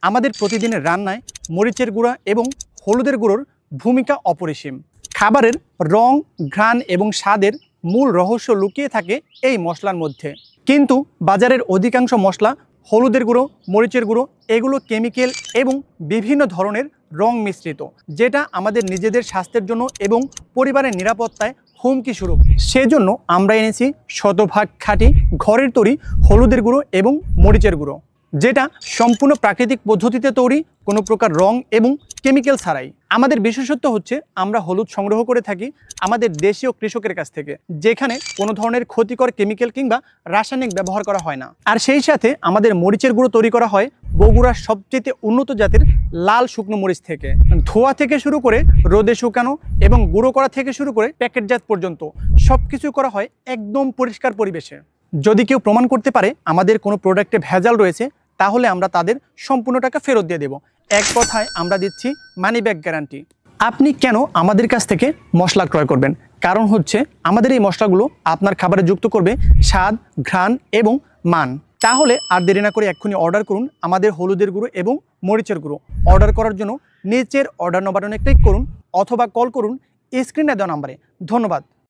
আমাদের প্রতিদিনের রান্নায় মরিচের গুঁড়া এবং হলুদের গুঁড়োর ভূমিকা অপরিসীম। খাবারের রং, ঘ্রাণ এবং স্বাদের মূল রহস্য লুকিয়ে থাকে এই মশলার মধ্যে। কিন্তু বাজারের অধিকাংশ মশলা, হলুদের গুঁড়ো, মরিচের গুঁড়ো এগুলো কেমিক্যাল এবং বিভিন্ন ধরনের রং মিশ্রিত, যেটা আমাদের নিজেদের স্বাস্থ্যের জন্য এবং পরিবারের নিরাপত্তায় হুমকি স্বরূপ। সেজন্য আমরা এনেছি শতভাগ খাঁটি ঘরের তৈরি হলুদের গুঁড়ো এবং মরিচের গুঁড়ো, যেটা সম্পূর্ণ প্রাকৃতিক পদ্ধতিতে তৈরি, কোনো প্রকার রং এবং কেমিক্যাল ছাড়াই। আমাদের বিশেষত্ব হচ্ছে আমরা হলুদ সংগ্রহ করে থাকি আমাদের দেশীয় কৃষকের কাছ থেকে, যেখানে কোনো ধরনের ক্ষতিকর কেমিক্যাল কিংবা রাসায়নিক ব্যবহার করা হয় না। আর সেই সাথে আমাদের মরিচের গুঁড়ো তৈরি করা হয় বগুড়ার সবচেয়ে উন্নত জাতের লাল শুকনো মরিচ থেকে। ধোয়া থেকে শুরু করে রোদে শুকানো এবং গুঁড়ো করা থেকে শুরু করে প্যাকেটজাত পর্যন্ত সব কিছু করা হয় একদম পরিষ্কার পরিবেশে। যদি কেউ প্রমাণ করতে পারে আমাদের কোনো প্রোডাক্টে ভেজাল রয়েছে, তাহলে আমরা তাদের সম্পূর্ণ টাকা ফেরত দিয়ে দেব। এক কথায় আমরা দিচ্ছি মানি ব্যাক গ্যারান্টি। আপনি কেন আমাদের কাছ থেকে মশলা ক্রয় করবেন? কারণ হচ্ছে আমাদের এই মশলাগুলো আপনার খাবারে যুক্ত করবে স্বাদ, ঘ্রাণ এবং মান। তাহলে আর দেরি না করে এক্ষুনি অর্ডার করুন আমাদের হলুদের গুঁড়ো এবং মরিচের গুঁড়ো। অর্ডার করার জন্য নিচের অর্ডার নাও বাটনে ক্লিক করুন অথবা কল করুন স্ক্রিনে দেওয়া নাম্বারে। ধন্যবাদ।